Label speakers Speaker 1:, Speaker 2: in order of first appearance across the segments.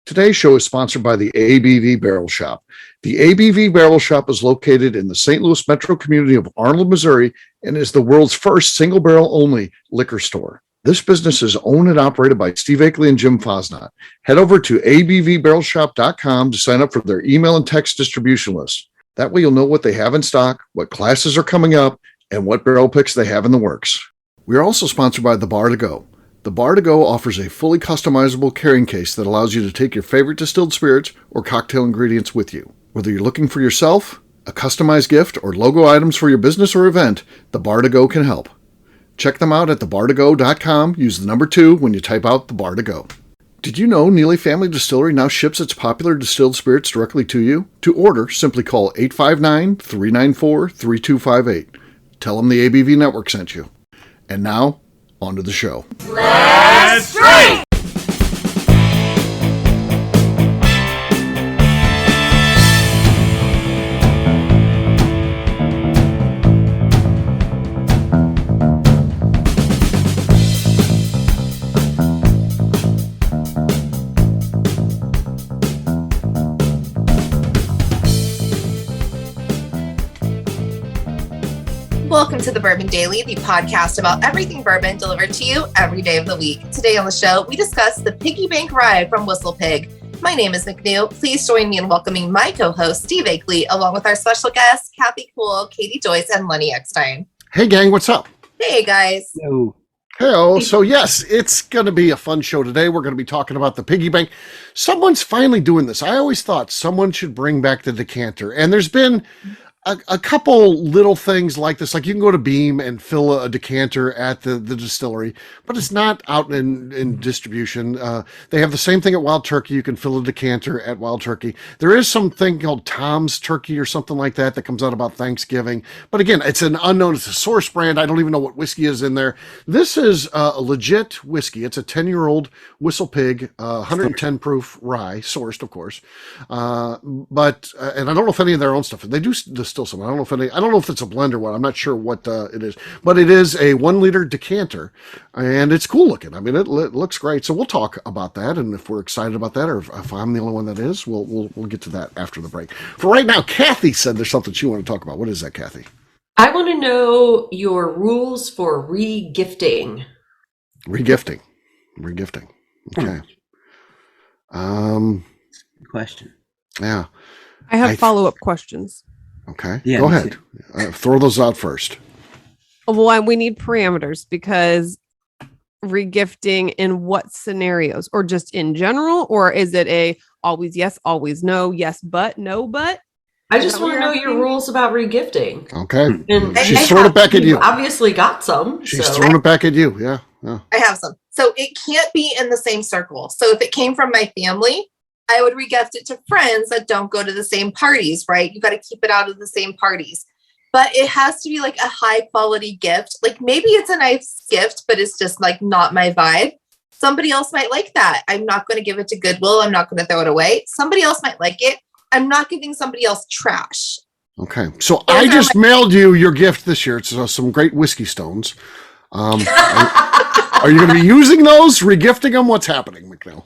Speaker 1: Today's show is sponsored by the ABV Barrel Shop. The ABV Barrel Shop is located in the St. Louis metro community of Arnold, Missouri, and is the world's first single barrel only liquor store. This business is owned and operated by Steve Akeley and Jim Fosnot. Head over to abvbarrelshop.com to sign up for their email and text distribution list. That way you'll know what they have in stock, what classes are coming up, and what barrel picks they have in the works. We are also sponsored by The Bar to Go. The Bar to Go offers a fully customizable carrying case that allows you to take your favorite distilled spirits or cocktail ingredients with you. Whether you're looking for yourself, a customized gift, or logo items for your business or event, The Bar to Go can help. Check them out at thebar2go.com. Use the number 2 when you type out The Bar to Go. Did you know Neely Family Distillery now ships its popular distilled spirits directly to you? To order, simply call 859-394-3258. Tell them the ABV Network sent you. And now, on to the show.
Speaker 2: Let's drink!
Speaker 3: Welcome to the Bourbon Daily, the podcast about everything bourbon delivered to you every day of the week. Today on the show, we discuss the Piggy Bank Rye from Whistlepig. My name is McNew. Please join me in welcoming my co-host, Steve Akeley, along with our special guests, Kathy Cool, Katie Joyce, and Lenny Eckstein.
Speaker 1: Hey, gang, what's up?
Speaker 3: Hey, guys.
Speaker 1: Hello. Hello. So, yes, it's going to be a fun show today. We're going to be talking about the Piggy Bank. Someone's finally doing this. I always thought someone should bring back the decanter, and there's been a couple little things like this, like you can go to Beam and fill a decanter at the distillery, but it's not out in distribution. They have the same thing at Wild Turkey. You can fill a decanter at Wild Turkey. There is something called Tom's Turkey or something like that comes out about Thanksgiving. But again, it's an unknown, it's a source brand. I don't even know what whiskey is in there. This is a legit whiskey. It's a 10-year-old Whistlepig, 110 proof rye, sourced, of course. But and I don't know if any of their own stuff, they do distill some. I don't know if it's a blend or what. I'm not sure what it is, but it is a 1 liter decanter, and it's cool looking. I mean, it looks great. So we'll talk about that, and if we're excited about that, or if I'm the only one that is, we'll get to that after the break. For right now, Kathy said there's something she wanted to talk about. What is that, Kathy?
Speaker 2: I want to know your rules for re-gifting.
Speaker 1: Regifting. Okay.
Speaker 4: Good question.
Speaker 1: Yeah.
Speaker 5: I have follow-up questions.
Speaker 1: Okay, yeah, go ahead. Throw those out first.
Speaker 5: Well, we need parameters because regifting in what scenarios, or just in general, or is it a always yes, always no, yes, but no, but?
Speaker 2: I just want to know your rules about regifting.
Speaker 1: Okay,
Speaker 2: and
Speaker 1: she's throwing it back at you.
Speaker 2: Obviously got some.
Speaker 1: She's throwing it back at you. Yeah.
Speaker 3: I have some. So it can't be in the same circle. So if it came from my family, I would regift it to friends that don't go to the same parties, right? You got to keep it out of the same parties. But it has to be like a high quality gift. Like maybe it's a nice gift, but it's just like not my vibe. Somebody else might like that. I'm not going to give it to Goodwill. I'm not going to throw it away. Somebody else might like it. I'm not giving somebody else trash.
Speaker 1: Okay. So I just mailed you your gift this year. It's some great whiskey stones. Are you going to be using those, regifting them? What's happening, McNew?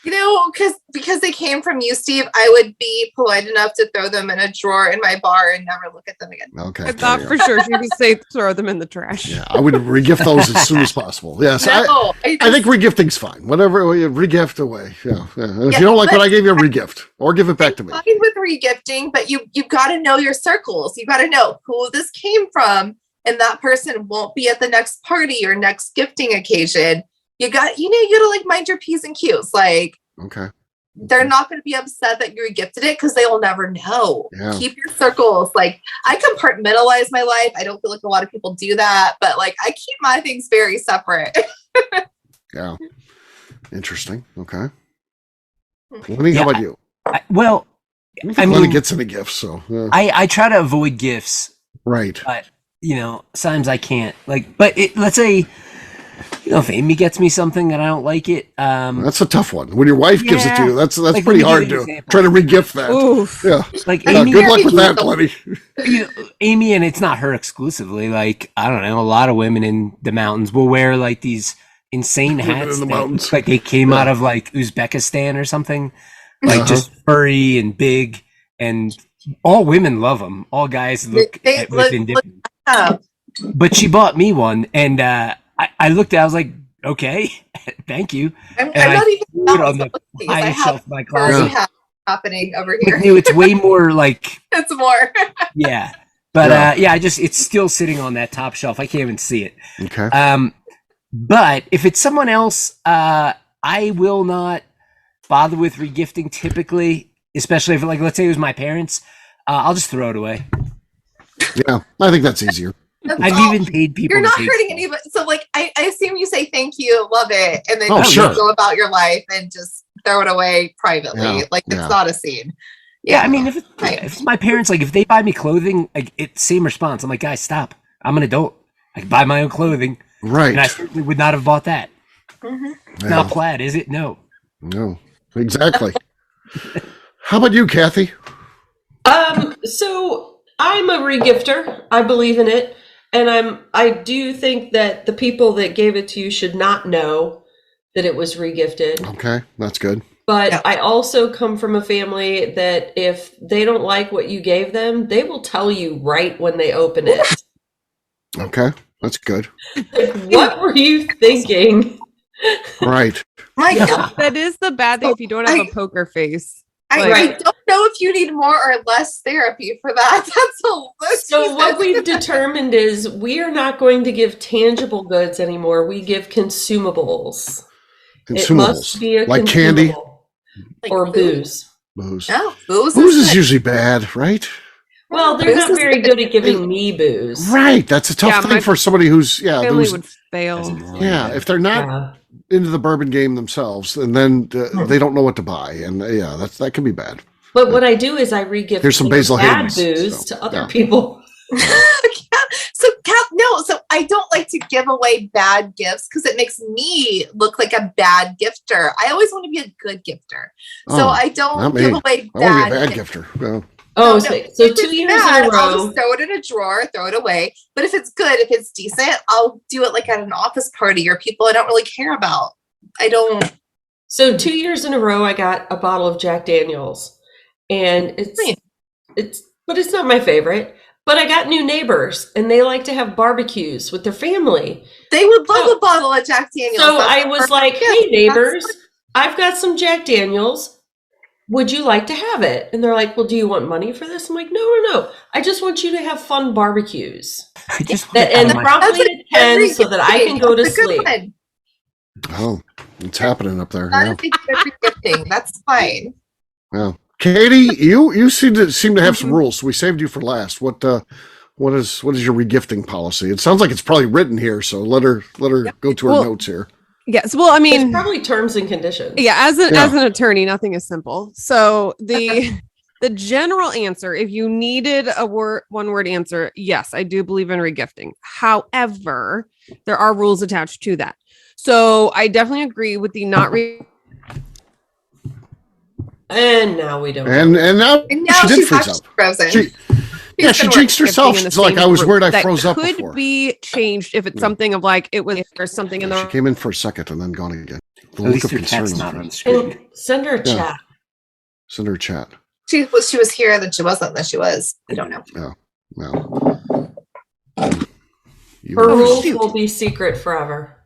Speaker 3: You know, because they came from you, Steve, I would be polite enough to throw them in a drawer in my bar and never look at them again.
Speaker 1: Okay.
Speaker 5: I thought for sure she would say throw them in the trash.
Speaker 1: Yeah, I would regift those as soon as possible. Yes, no, I think regifting's fine. Whatever, regift away. Yeah. If you don't like what I gave you, regift or give it back to me.
Speaker 3: I'm fine with regifting, but you've got to know your circles. You got to know who this came from, and that person won't be at the next party or next gifting occasion. You got to like mind your P's and Q's. Like,
Speaker 1: okay,
Speaker 3: they're not going to be upset that you regifted it because they will never know.
Speaker 1: Yeah.
Speaker 3: Keep your circles. Like, I compartmentalize my life. I don't feel like a lot of people do that, but like I keep my things very separate.
Speaker 1: Yeah, interesting. Okay, Lenny, how about you?
Speaker 4: Lenny
Speaker 1: gets any gifts, so
Speaker 4: I try to avoid gifts.
Speaker 1: Right,
Speaker 4: but sometimes I can't. But let's say. If Amy gets me something and I don't like it,
Speaker 1: that's a tough one. When your wife gives it to you, that's pretty hard to try to regift that.
Speaker 5: Oof.
Speaker 1: Yeah,
Speaker 4: Amy,
Speaker 1: good luck with that, Lenny.
Speaker 4: Amy, and it's not her exclusively. Like I don't know, a lot of women in the mountains will wear like these insane
Speaker 1: Living
Speaker 4: hats
Speaker 1: in the
Speaker 4: that
Speaker 1: mountains.
Speaker 4: look like they came out of like Uzbekistan or something, like just furry and big, and all women love them. All guys look
Speaker 3: They
Speaker 4: with indifference.
Speaker 3: up.
Speaker 4: But she bought me one, and I looked at it, I was like, okay, thank you.
Speaker 3: I'm
Speaker 4: And I
Speaker 3: not even
Speaker 4: threw it on the
Speaker 3: these. I
Speaker 4: highest
Speaker 3: have
Speaker 4: shelf of my
Speaker 3: furry
Speaker 4: closet.
Speaker 3: hats happening over here.
Speaker 4: McNew, it's way more like,
Speaker 3: It's more.
Speaker 4: yeah. But yeah, it's still sitting on that top shelf. I can't even see it.
Speaker 1: Okay.
Speaker 4: But if it's someone else, I will not bother with regifting typically, especially if, like, let's say it was my parents. I'll just throw it away.
Speaker 1: Yeah, I think that's easier.
Speaker 4: I've even paid people.
Speaker 3: You're not
Speaker 4: to take
Speaker 3: hurting
Speaker 4: stuff.
Speaker 3: anybody. So, like, I assume you say thank you, love it, and then
Speaker 1: Oh,
Speaker 3: you
Speaker 1: sure.
Speaker 3: go about your life and just throw it away privately.
Speaker 1: Yeah,
Speaker 3: Like, it's
Speaker 1: yeah.
Speaker 3: not a scene.
Speaker 4: Yeah, I mean, if
Speaker 3: Right.
Speaker 4: it's my parents, like if they buy me clothing, like it's same response. I'm like, guys, stop. I'm an adult. I can buy my own clothing,
Speaker 1: Right.
Speaker 4: and I certainly would not have bought that.
Speaker 3: Mhm.
Speaker 4: It's
Speaker 1: Yeah.
Speaker 4: not plaid, is it? No.
Speaker 1: No, exactly. How about you, Kathy?
Speaker 2: So I'm a regifter. I believe in it. And I do think that the people that gave it to you should not know that it was regifted.
Speaker 1: Okay, that's good.
Speaker 2: But
Speaker 3: Yeah.
Speaker 2: I also come from a family that if they don't like what you gave them, they will tell you right when they open it.
Speaker 1: Okay, that's good.
Speaker 2: Like, what were you thinking?
Speaker 1: Right.
Speaker 3: My God.
Speaker 5: That is the bad thing if you don't have a poker face.
Speaker 3: I
Speaker 2: Right.
Speaker 3: don't know if you need more or less therapy for that. That's
Speaker 2: So what we've determined is we are not going to give tangible goods anymore. We give consumables. It must
Speaker 1: Consumables
Speaker 2: be a
Speaker 1: like candy,
Speaker 2: consumable. Or booze.
Speaker 1: booze.
Speaker 3: No, booze.
Speaker 1: Booze is
Speaker 3: good.
Speaker 1: usually bad, right?
Speaker 2: Well, they're
Speaker 3: Booze
Speaker 2: not
Speaker 3: is
Speaker 2: very good at giving me booze.
Speaker 1: Right. That's a tough
Speaker 5: Yeah,
Speaker 1: thing
Speaker 5: my
Speaker 1: for somebody who's
Speaker 5: Family
Speaker 1: who's,
Speaker 5: would fail.
Speaker 1: if they're not
Speaker 2: Yeah.
Speaker 1: into the bourbon game themselves, and then they don't know what to buy, and that can be bad.
Speaker 2: But what I do is I re-gift
Speaker 1: Here's some
Speaker 2: their
Speaker 1: Basil
Speaker 2: bad
Speaker 1: Hayden's,
Speaker 2: booze
Speaker 1: so,
Speaker 2: to other
Speaker 1: yeah.
Speaker 2: people.
Speaker 3: So I don't like to give away bad gifts because it makes me look like a bad gifter. I always want to be a good gifter. So
Speaker 1: Oh,
Speaker 3: I
Speaker 1: not
Speaker 3: don't
Speaker 1: me.
Speaker 3: give away
Speaker 1: I want to
Speaker 3: bad
Speaker 1: be a bad
Speaker 3: gifts.
Speaker 1: gifter. Well,
Speaker 2: Oh,
Speaker 3: No,
Speaker 2: so
Speaker 3: if
Speaker 2: 2
Speaker 3: it's
Speaker 2: years
Speaker 3: bad,
Speaker 2: in a
Speaker 3: I'll
Speaker 2: row.
Speaker 3: just throw it in a drawer, throw it away. But if it's good, if it's decent, I'll do it like at an office party or people I don't really care about. I don't.
Speaker 2: So 2 years in a row, I got a bottle of Jack Daniels, and
Speaker 3: Nice.
Speaker 2: but it's not my favorite. But I got new neighbors, and they like to have barbecues with their family.
Speaker 3: They would love
Speaker 2: So-
Speaker 3: a bottle of Jack Daniels.
Speaker 2: So
Speaker 3: That's
Speaker 2: I
Speaker 3: the
Speaker 2: was
Speaker 3: perfect
Speaker 2: like,
Speaker 3: gift.
Speaker 2: "Hey neighbors,
Speaker 3: That's
Speaker 2: I've got some Jack Daniels. Would you like to have it?" And they're like, "Well, do you want money for this?" I'm like, "No. I just want you to have fun barbecues."
Speaker 4: I just want
Speaker 2: That
Speaker 4: to
Speaker 2: ends
Speaker 4: find my-
Speaker 2: promptly at 10 so that I can go to
Speaker 3: That's a good
Speaker 2: sleep.
Speaker 3: one.
Speaker 1: oh, it's happening up there.
Speaker 3: That
Speaker 1: Yeah.
Speaker 3: is a good gifting. That's fine.
Speaker 1: Yeah. Katie, you seem to have some rules. So we saved you for last. What is your regifting policy? It sounds like it's probably written here. So let her go to her
Speaker 5: Well,
Speaker 1: notes here.
Speaker 5: Yes. Well, I
Speaker 2: It's
Speaker 5: mean,
Speaker 2: probably terms and conditions.
Speaker 5: yeah, as
Speaker 1: Yeah.
Speaker 5: an attorney, nothing is simple. So the general answer, if you needed a one word answer, yes, I do believe in regifting. However, there are rules attached to that. So I definitely agree with the not
Speaker 2: And now we don't.
Speaker 1: And now
Speaker 3: And now
Speaker 1: she did
Speaker 3: she's
Speaker 1: freeze
Speaker 3: actually
Speaker 1: up.
Speaker 3: frozen.
Speaker 1: She
Speaker 3: been
Speaker 1: jinxed herself.
Speaker 5: regifting in the
Speaker 1: She's like,
Speaker 5: same
Speaker 1: I was
Speaker 5: group.
Speaker 1: worried I
Speaker 5: That
Speaker 1: froze up
Speaker 5: could
Speaker 1: before.
Speaker 5: be changed if it's something of like it was there's something in
Speaker 1: She
Speaker 5: the
Speaker 1: came in for a second and then gone again. The
Speaker 4: At
Speaker 1: look
Speaker 4: least
Speaker 1: of
Speaker 4: your
Speaker 1: concern
Speaker 4: cat's
Speaker 1: on
Speaker 4: not
Speaker 1: her
Speaker 4: on
Speaker 1: face.
Speaker 4: screen.
Speaker 2: And send her a
Speaker 1: Yeah.
Speaker 2: chat.
Speaker 1: Send her a chat.
Speaker 3: She was here, then she wasn't, then she was. We don't know.
Speaker 1: Well, you
Speaker 2: Her
Speaker 1: were-
Speaker 2: rules
Speaker 5: shoot.
Speaker 2: will be secret forever.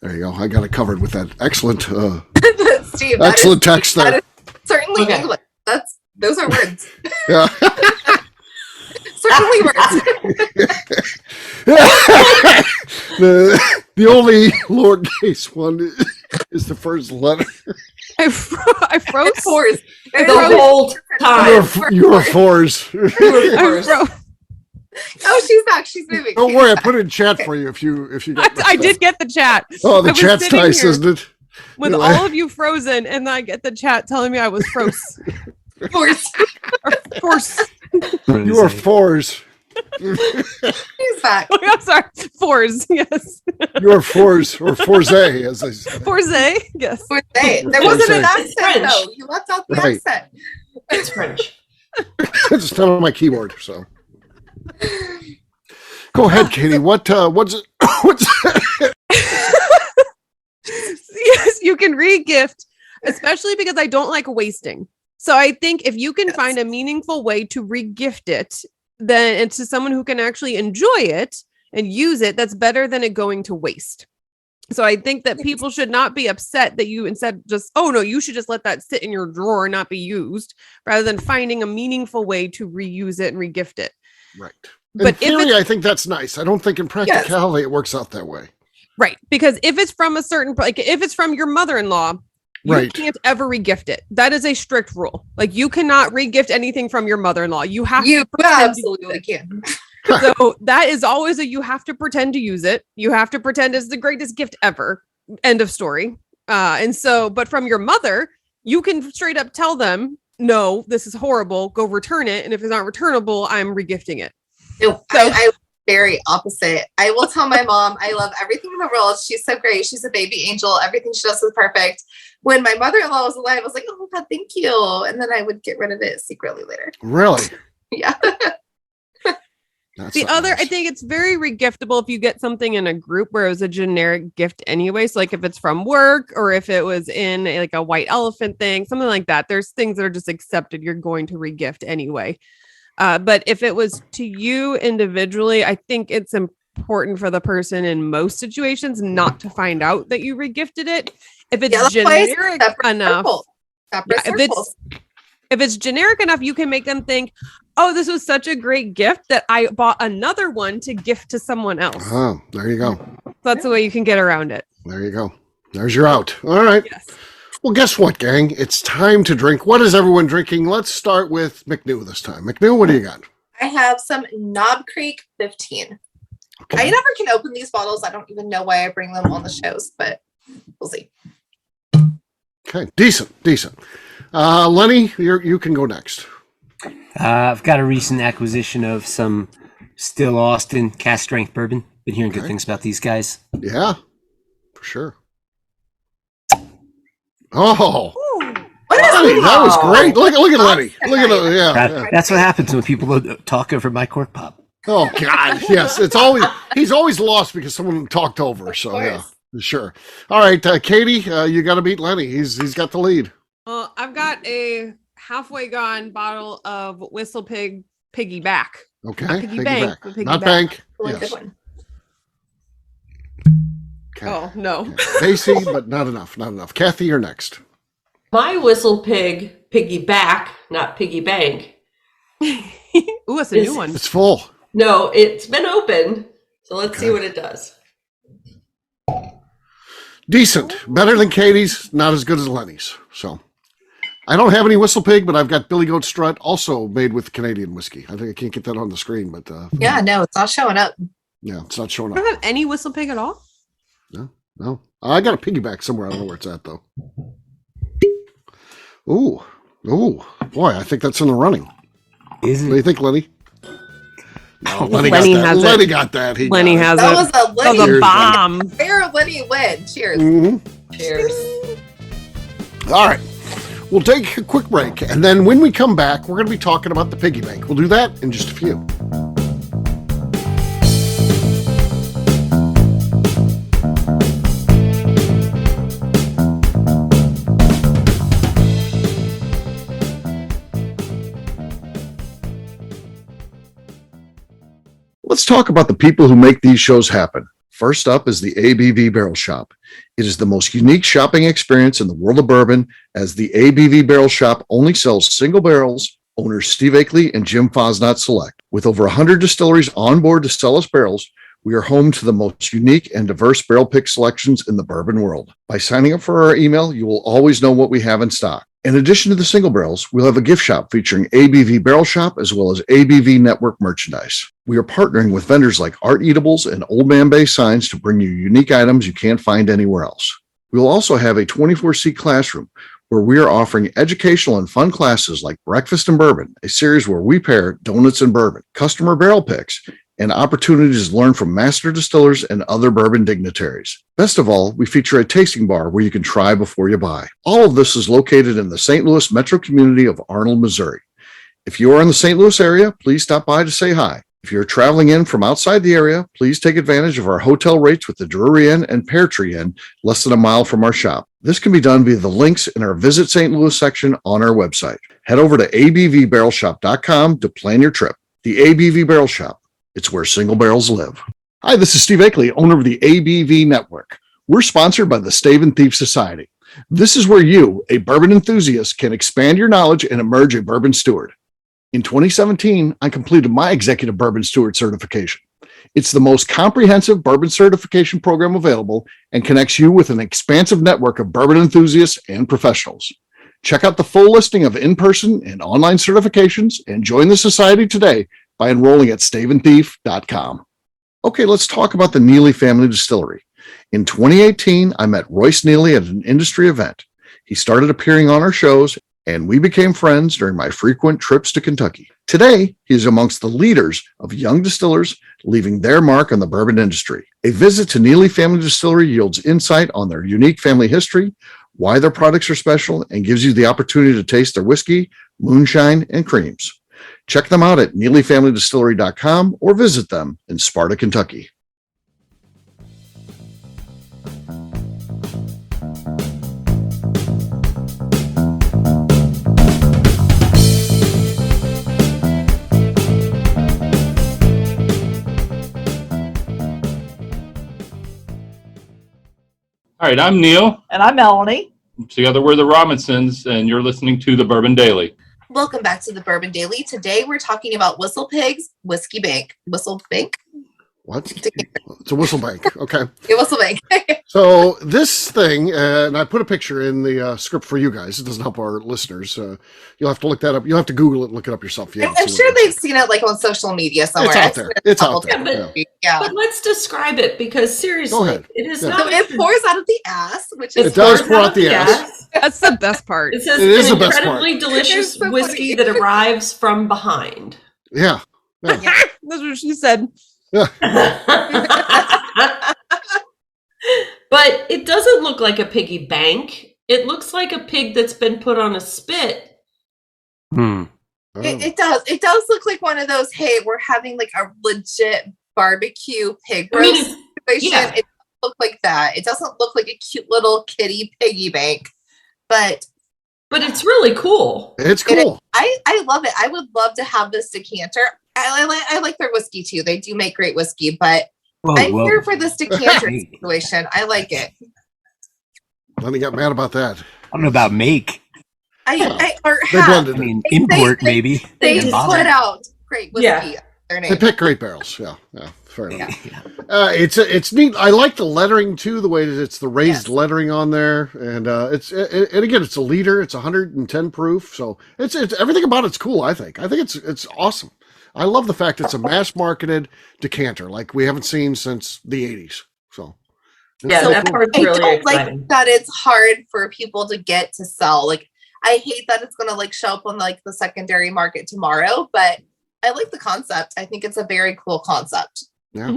Speaker 1: there you go. I got it covered with that excellent
Speaker 3: Steve,
Speaker 1: excellent text
Speaker 3: that
Speaker 1: there.
Speaker 3: is certainly
Speaker 2: Okay.
Speaker 3: English. Those are words.
Speaker 1: Yeah.
Speaker 3: Certainly words.
Speaker 1: the only lowercase one is the first letter.
Speaker 5: I froze.
Speaker 3: Fours.
Speaker 2: The whole time.
Speaker 1: You are fours.
Speaker 5: I froze.
Speaker 3: Oh, she's back. She's moving.
Speaker 1: Don't worry, I put it in chat for you if you got
Speaker 5: I did get the chat.
Speaker 1: Oh, the
Speaker 5: I was
Speaker 1: chat's
Speaker 5: sitting
Speaker 1: nice,
Speaker 5: here
Speaker 1: isn't it?
Speaker 5: with
Speaker 1: You're
Speaker 5: all of you frozen, and I get the chat telling me I was froze.
Speaker 3: Fours.
Speaker 5: Of course.
Speaker 1: You are fours.
Speaker 3: She's back.
Speaker 5: Oh, I'm sorry. Fours. Yes.
Speaker 1: You are fours or forze, as I say.
Speaker 5: Forze. Yes.
Speaker 3: Fours. There wasn't an
Speaker 1: It's
Speaker 3: accent,
Speaker 2: French.
Speaker 3: though. You left out the
Speaker 1: Right.
Speaker 3: accent.
Speaker 2: It's French.
Speaker 1: It's not on my keyboard, so. Go ahead, Katie. What's
Speaker 5: Yes, you can re-gift, especially because I don't like wasting. So I think if you can find a meaningful way to re-gift it, then it's to someone who can actually enjoy it and use it, that's better than it going to waste. So I think that people should not be upset that you instead just, oh no, you should just let that sit in your drawer and not be used, rather than finding a meaningful way to reuse it and re-gift it.
Speaker 1: Right.
Speaker 5: But
Speaker 1: in theory, I think that's nice. I don't think in practicality it works out that way.
Speaker 5: Right. Because if it's from a certain, like if it's from your mother-in-law, you can't ever regift it. That is a strict rule. Like you cannot regift anything from your mother-in-law. You have to
Speaker 3: absolutely can.
Speaker 5: So that is always you have to pretend to use it. You have to pretend it's the greatest gift ever. End of story. But from your mother, you can straight up tell them, no, this is horrible. Go return it. And if it's not returnable, I'm regifting it.
Speaker 3: No, I very opposite. I will tell my mom, I love everything in the world. She's so great. She's a baby angel. Everything she does is perfect. When my mother-in-law was alive, I was like, oh God, thank you. And then I would get rid of it secretly later.
Speaker 1: Really?
Speaker 3: Yeah.
Speaker 1: That's
Speaker 5: the other,
Speaker 1: nice.
Speaker 5: I think it's very regiftable if you get something in a group where it was a generic gift anyway. So like if it's from work or if it was in like a white elephant thing, something like that, there's things that are just accepted. You're going to regift anyway. But if it was to you individually, I think it's important for the person in most situations not to find out that you regifted it. If it's generic enough, if it's generic enough, you can make them think, oh, this was such a great gift that I bought another one to gift to someone else.
Speaker 1: Oh, there you go.
Speaker 5: That's the way you can get around it.
Speaker 1: There you go. There's your out. All right.
Speaker 5: Yes.
Speaker 1: Well, guess what, gang? It's time to drink. What is everyone drinking? Let's start with McNew this time. McNew, what do you got?
Speaker 3: I have some Knob Creek 15. Okay. I never can open these bottles. I don't even know why I bring them on the shows, but we'll see.
Speaker 1: Okay, decent. Lenny, you can go next.
Speaker 4: I've got a recent acquisition of some Still Austin cast strength bourbon. Been hearing good things about these guys.
Speaker 1: Yeah, for sure. Oh, Lenny, that was great. Look at Lenny. Look at him. Yeah,
Speaker 4: that's what happens when people talk over my cork pop.
Speaker 1: Oh God, yes. He's always lost because someone talked over. So yeah, sure. All right, Katie, you got to beat Lenny. He's got the lead.
Speaker 5: Well, I've got a halfway gone bottle of Whistlepig Piggyback.
Speaker 1: Okay,
Speaker 5: Piggyback.
Speaker 1: Not bank.
Speaker 3: Yes.
Speaker 1: Yes.
Speaker 5: Okay. Oh no,
Speaker 1: Pacey, but not enough. Kathy, you're next.
Speaker 2: My Whistlepig Piggyback, not Piggy Bank.
Speaker 5: Ooh, it's a new one.
Speaker 1: It's full.
Speaker 2: No, it's been open. So let's see what it does.
Speaker 1: Decent. Better than Katie's, not as good as Lenny's. So I don't have any Whistlepig, but I've got Billy Goat Strut, also made with Canadian whiskey. I think I can't get that on the screen, but
Speaker 3: yeah, no, it's not showing up.
Speaker 1: Yeah, it's not showing
Speaker 5: I
Speaker 1: up.
Speaker 5: don't have any Whistlepig at all.
Speaker 1: No. I got a piggyback somewhere. I don't know where it's at though. Ooh, boy, I think that's in the running.
Speaker 4: Is it?
Speaker 1: What do you think, Lenny? No,
Speaker 5: Lenny
Speaker 1: got that.
Speaker 5: Lenny has
Speaker 3: that
Speaker 5: it.
Speaker 3: That was
Speaker 5: a bomb.
Speaker 3: Fair Lenny win. Cheers.
Speaker 1: Mm-hmm.
Speaker 2: Cheers.
Speaker 1: All right. We'll take a quick break, and then when we come back, we're going to be talking about the piggy bank. We'll do that in just a few. Let's talk about the people who make these shows happen. First up is the ABV Barrel Shop. It is the most unique shopping experience in the world of bourbon, as the ABV Barrel Shop only sells single barrels. Owners Steve Akeley and Jim Fosnot select. With over 100 distilleries on board to sell us barrels, we are home to the most unique and diverse barrel pick selections in the bourbon world. By signing up for our email, you will always know what we have in stock. In addition to the single barrels, we'll have a gift shop featuring ABV Barrel Shop as well as ABV Network merchandise. We are partnering with vendors like Art Eatables and Old Man Bay Signs to bring you unique items you can't find anywhere else. We will also have a 24-seat classroom where we are offering educational and fun classes like Breakfast and Bourbon, a series where we pair donuts and bourbon, customer barrel picks, and opportunities to learn from master distillers and other bourbon dignitaries. Best of all, we feature a tasting bar where you can try before you buy. All of this is located in the St. Louis metro community of Arnold, Missouri. If you are in the St. Louis area, please stop by to say hi. If you're traveling in from outside the area, please take advantage of our hotel rates with the Drury Inn and Pear Tree Inn, less than a mile from our shop. This can be done via the links in our Visit St. Louis section on our website. Head over to abvbarrelshop.com to plan your trip. The ABV Barrel Shop. It's where single barrels live. Hi, this is Steve Akeley, owner of the ABV Network. We're sponsored by the Stave and Thief Society. This is where you, a bourbon enthusiast, can expand your knowledge and emerge a bourbon steward. In 2017, I completed my Executive Bourbon Steward certification. It's the most comprehensive bourbon certification program available and connects you with an expansive network of bourbon enthusiasts and professionals. Check out the full listing of in-person and online certifications and join the society today by enrolling at staveandthief.com. Okay, let's talk about the Neely Family Distillery. In 2018, I met Royce Neely at an industry event. He started appearing on our shows, and we became friends during my frequent trips to Kentucky. Today, he is amongst the leaders of young distillers leaving their mark on the bourbon industry. A visit to Neely Family Distillery yields insight on their unique family history, why their products are special, and gives you the opportunity to taste their whiskey, moonshine, and creams. Check them out at NeelyFamilyDistillery.com or visit them in Sparta, Kentucky.
Speaker 6: All right, I'm Neil.
Speaker 7: And I'm Melanie.
Speaker 6: Together we're the Robinsons, and you're listening to the Bourbon Daily.
Speaker 3: Welcome back to the Bourbon Daily. Today we're talking about Whistlepig's Whiskey Bank. Whistlebank?
Speaker 1: What? It's a whistle bank. Okay.
Speaker 3: Yeah, Whistlebank.
Speaker 1: So this thing, and I put a picture in the script for you guys. It doesn't help our listeners. You'll have to look that up. You'll have to Google it and look it up yourself.
Speaker 3: I'm sure they've seen it like on social media somewhere.
Speaker 1: It's out there. It's out there.
Speaker 3: Yeah.
Speaker 2: But let's describe it because seriously, it is not.
Speaker 3: So it pours out of the ass, which is
Speaker 1: It does pour out the ass.
Speaker 5: That's the best part.
Speaker 2: It says
Speaker 1: It is
Speaker 2: an
Speaker 1: the best
Speaker 2: incredibly delicious
Speaker 3: so
Speaker 2: whiskey
Speaker 3: funny.
Speaker 2: that arrives from behind.
Speaker 1: Yeah.
Speaker 5: That's what she said.
Speaker 2: But it doesn't look like a piggy bank. It looks like a pig that's been put on a spit.
Speaker 1: Oh.
Speaker 3: It does. It does look like one of those, hey, we're having like a legit barbecue pig roast situation.
Speaker 2: yeah.
Speaker 3: It doesn't look like that. It doesn't look like a cute little kitty piggy bank. But
Speaker 2: it's really cool.
Speaker 1: It's cool.
Speaker 3: I love it. I would love to have this decanter. I like their whiskey too. They do make great whiskey, but I'm here for this decanter situation. I like it.
Speaker 1: Lenny got mad about that.
Speaker 4: I don't know about make.
Speaker 1: They blended it.
Speaker 4: Import maybe.
Speaker 3: They
Speaker 4: Didn't
Speaker 3: put
Speaker 4: bother.
Speaker 3: out great whiskey.
Speaker 2: Yeah.
Speaker 3: Their name.
Speaker 1: They pick great barrels. Yeah. Fair enough.
Speaker 3: Yeah.
Speaker 1: It's neat. I like the lettering too. The way that it's the raised
Speaker 3: Yes.
Speaker 1: lettering on there, and and again, it's a liter. It's 110 proof, so it's everything about it's cool. I think it's awesome. I love the fact it's a mass marketed decanter like we haven't seen since the 80s. So
Speaker 2: Yeah,
Speaker 3: So
Speaker 2: that part's
Speaker 3: I
Speaker 2: really
Speaker 3: don't
Speaker 2: exciting.
Speaker 3: like that it's hard for people to get to sell. Like I hate that it's gonna like show up on like the secondary market tomorrow, but I like the concept. I think it's a very cool concept.
Speaker 1: yeah.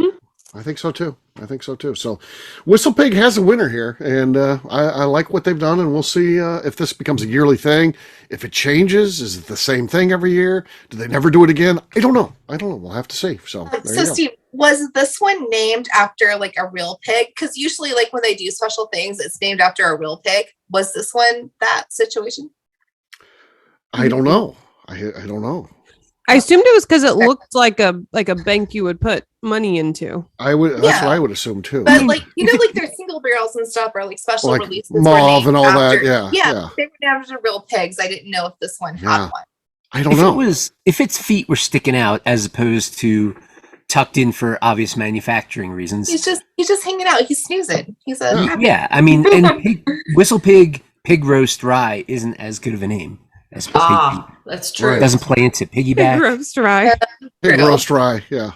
Speaker 1: I think so too. So Whistlepig has a winner here, and I like what they've done, and we'll see if this becomes a yearly thing. If it changes, is it the same thing every year? Do they never do it again? I don't know. We'll have to see. So there
Speaker 3: So
Speaker 1: you go.
Speaker 3: Steve, was this one named after like a real pig? Because usually like when they do special things, it's named after a real pig. Was this one that situation?
Speaker 1: I don't know. I don't know.
Speaker 5: I assumed it was because it looked like a bank you would put money into.
Speaker 1: That's
Speaker 3: Yeah.
Speaker 1: what I would assume too.
Speaker 3: But like like their single barrels and stuff are like special
Speaker 1: Like
Speaker 3: releases. were
Speaker 1: mauve
Speaker 3: named
Speaker 1: and all that,
Speaker 3: after-
Speaker 1: yeah.
Speaker 3: They were named after real pigs. I didn't know if this one had
Speaker 1: Yeah.
Speaker 3: one.
Speaker 1: I don't know.
Speaker 4: If its feet were sticking out as opposed to tucked in for obvious manufacturing reasons.
Speaker 3: He's just hanging out. He's snoozing. He's a
Speaker 4: Yeah, I mean, and Whistlepig Pig Roast Rye isn't as good of a name as Pig.
Speaker 2: That's true.
Speaker 4: It doesn't play into piggyback.
Speaker 5: Roast rye.
Speaker 1: Pig roast rye, yeah.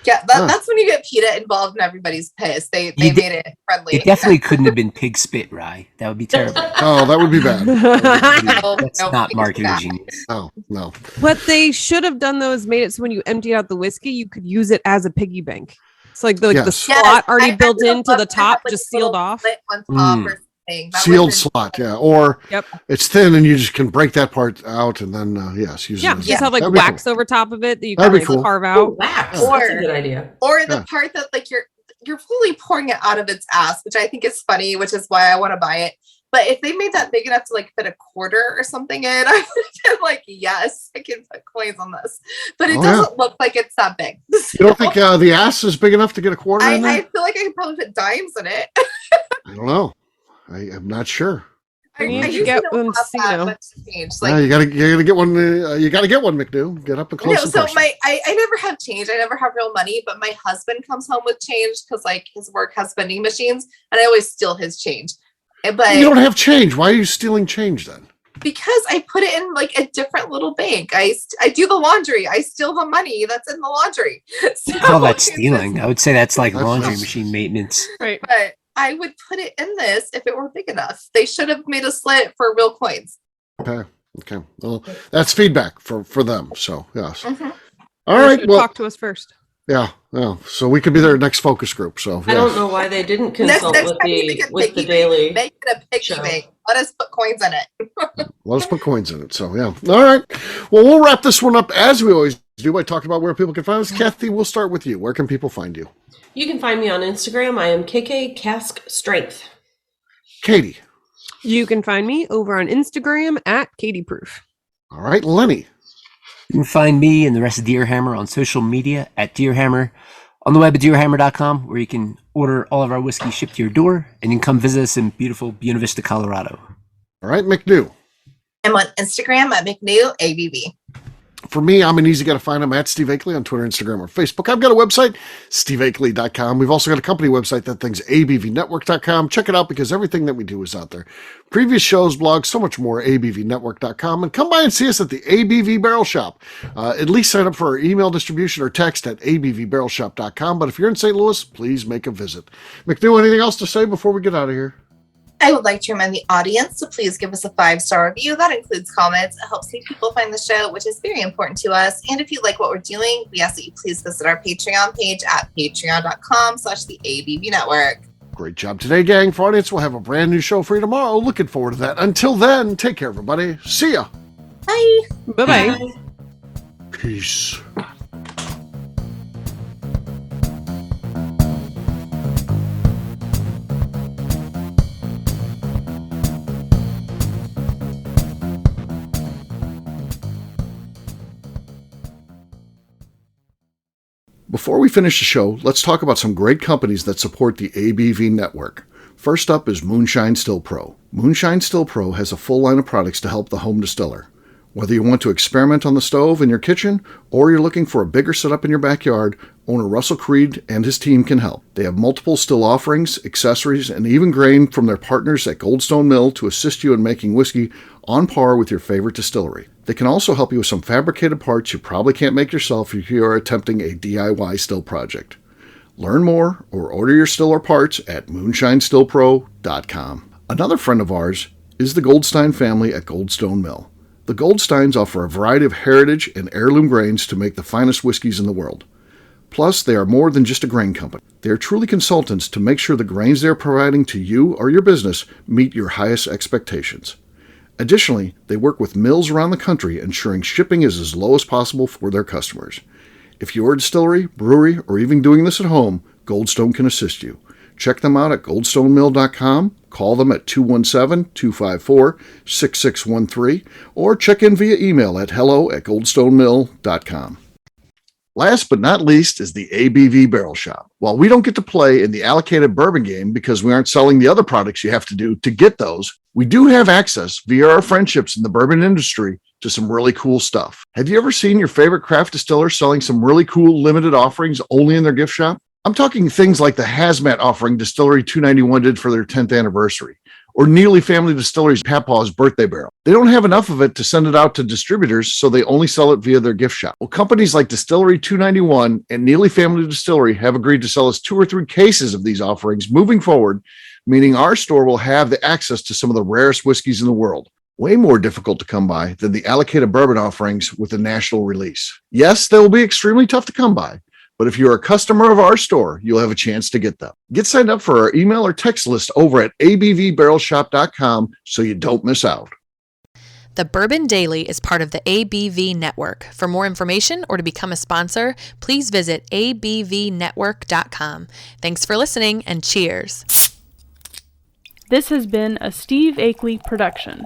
Speaker 3: Yeah, that's when you get PETA involved and everybody's pissed. They
Speaker 4: You
Speaker 3: made it friendly.
Speaker 4: It definitely couldn't have been pig spit rye. That would be terrible.
Speaker 1: Oh, that would be bad.
Speaker 4: That's
Speaker 3: no,
Speaker 4: not
Speaker 3: it's
Speaker 4: marketing
Speaker 3: bad.
Speaker 4: genius.
Speaker 1: No.
Speaker 5: What they should have done though is made it so when you emptied out the whiskey, you could use it as a piggy bank. It's like the
Speaker 1: Yes.
Speaker 5: slot already
Speaker 3: I
Speaker 5: built
Speaker 3: would
Speaker 5: into
Speaker 3: love
Speaker 5: the
Speaker 3: to have,
Speaker 5: top,
Speaker 3: like,
Speaker 5: just
Speaker 3: a little
Speaker 5: sealed off.
Speaker 3: slit on top or something thing. That
Speaker 1: sealed
Speaker 3: would've
Speaker 1: slot, yeah. Or
Speaker 5: Yep.
Speaker 1: it's thin and you just can break that part out and then, use
Speaker 5: Yeah,
Speaker 1: it. as-
Speaker 5: just have like
Speaker 1: That'd be
Speaker 5: wax
Speaker 1: cool.
Speaker 5: over top of it that you
Speaker 1: That'd
Speaker 5: can
Speaker 1: be
Speaker 5: like
Speaker 1: cool.
Speaker 5: carve
Speaker 2: Oh,
Speaker 5: out.
Speaker 2: wax.
Speaker 3: Or-
Speaker 2: That's a good idea.
Speaker 3: Or the
Speaker 1: Yeah.
Speaker 3: part that like you're fully pouring it out of its ass, which I think is funny, which is why I want to buy it. But if they made that big enough to like fit a quarter or something in, I would have been like, yes, I can put coins on this. But it
Speaker 1: Oh, yeah.
Speaker 3: doesn't look like it's that big.
Speaker 1: You don't think the ass is big enough to get a quarter in there?
Speaker 3: I feel like I could probably put dimes in it.
Speaker 1: I don't know. I'm not sure.
Speaker 3: I
Speaker 5: You need to
Speaker 3: usually
Speaker 5: get
Speaker 3: don't
Speaker 5: one
Speaker 3: have that
Speaker 5: Casino.
Speaker 3: much change.
Speaker 1: Yeah,
Speaker 3: Like,
Speaker 1: you gotta get one. You gotta get one, McNew. Get up and
Speaker 3: no,
Speaker 1: close. and
Speaker 3: so
Speaker 1: personal.
Speaker 3: I never have change. I never have real money, but my husband comes home with change because like his work has vending machines, and I always steal his change. But
Speaker 1: You don't have change. Why are you stealing change then?
Speaker 3: because I put it in like a different little bank. I do the laundry. I steal the money that's in the laundry. So
Speaker 4: I call that
Speaker 3: it's-
Speaker 4: stealing. I would say that's like
Speaker 1: That's-
Speaker 4: laundry
Speaker 1: that's-
Speaker 4: machine maintenance.
Speaker 5: Right.
Speaker 3: But I would put it in this if it were big enough. They should have made a slit for real coins.
Speaker 1: Okay. Well, that's feedback for them. So yes.
Speaker 3: Mhm.
Speaker 1: All
Speaker 5: You
Speaker 1: right.
Speaker 5: should
Speaker 1: Well,
Speaker 5: talk to us first.
Speaker 1: yeah. So we could be their next focus group. So
Speaker 2: I don't know why they didn't consult
Speaker 3: Next
Speaker 2: with
Speaker 3: time you
Speaker 2: the
Speaker 3: make a
Speaker 2: with the
Speaker 3: piggy
Speaker 2: daily.
Speaker 3: Make it a piggy
Speaker 2: show.
Speaker 3: bank. Let us put coins in it.
Speaker 1: Let us put coins in it. So yeah. All right. Well, we'll wrap this one up as we always do by talking about where people can find us. Kathy, we'll start with you. Where can people find you?
Speaker 2: You can find me on Instagram. I am KK Cask Strength.
Speaker 1: Katie.
Speaker 5: You can find me over on Instagram at Katie Proof.
Speaker 1: All right. Lenny.
Speaker 4: You can find me and the rest of Deerhammer on social media at Deerhammer, on the web at deerhammer.com, where you can order all of our whiskey shipped to your door, and you can come visit us in beautiful Buena Vista, Colorado.
Speaker 1: All right. McNew.
Speaker 3: I'm on Instagram at McNew ABV.
Speaker 1: For me, I'm an easy guy to find. I'm at Steve Akeley on Twitter, Instagram, or Facebook. I've got a website, steveakeley.com. We've also got a company website. That thing's abvnetwork.com. Check it out because everything that we do is out there. Previous shows, blogs, so much more, abvnetwork.com. And come by and see us at the ABV Barrel Shop. At least sign up for our email distribution or text at abvbarrelshop.com. But if you're in St. Louis, please make a visit. McNew, anything else to say before we get out of here?
Speaker 3: I would like to remind the audience to please give us a 5-star review. That includes comments. It helps new people find the show, which is very important to us. And if you like what we're doing, we ask that you please visit our Patreon page at patreon.com/the ABV Network.
Speaker 1: Great job today, gang. For audience, we'll have a brand new show for you tomorrow. Looking forward to that. Until then, take care, everybody. See ya.
Speaker 3: Bye.
Speaker 5: Bye-bye.
Speaker 1: Peace. Before we finish the show, let's talk about some great companies that support the ABV network. First up is Moonshine Still Pro. Moonshine Still Pro has a full line of products to help the home distiller. Whether you want to experiment on the stove in your kitchen or you're looking for a bigger setup in your backyard, owner Russell Creed and his team can help. They have multiple still offerings, accessories, and even grain from their partners at Goldstone Mill to assist you in making whiskey on par with your favorite distillery. They can also help you with some fabricated parts you probably can't make yourself if you are attempting a DIY still project. Learn more or order your still or parts at moonshinestillpro.com. Another friend of ours is the Goldstein family at Goldstone Mill. The Goldsteins offer a variety of heritage and heirloom grains to make the finest whiskeys in the world. Plus, they are more than just a grain company. They are truly consultants to make sure the grains they are providing to you or your business meet your highest expectations. Additionally, they work with mills around the country, ensuring shipping is as low as possible for their customers. If you're a distillery, brewery, or even doing this at home, Goldstone can assist you. Check them out at goldstonemill.com, call them at 217-254-6613, or check in via email at hello@goldstonemill.com. Last but not least is the ABV Barrel Shop. While we don't get to play in the allocated bourbon game because we aren't selling the other products you have to do to get those, we do have access via our friendships in the bourbon industry to some really cool stuff. Have you ever seen your favorite craft distiller selling some really cool limited offerings only in their gift shop? I'm talking things like the hazmat offering Distillery 291 did for their 10th anniversary, or Neely Family Distillery's Papaw's birthday barrel. They don't have enough of it to send it out to distributors, so they only sell it via their gift shop. Well, companies like Distillery 291 and Neely Family Distillery have agreed to sell us 2 or 3 cases of these offerings moving forward, meaning our store will have the access to some of the rarest whiskeys in the world. Way more difficult to come by than the allocated bourbon offerings with a national release. Yes, they will be extremely tough to come by, But if you're a customer of our store, you'll have a chance to get them. Get signed up for our email or text list over at abvbarrelshop.com so you don't miss out.
Speaker 7: The Bourbon Daily is part of the ABV Network. For more information or to become a sponsor, please visit abvnetwork.com. Thanks for listening and cheers.
Speaker 8: This has been a Steve Akeley production.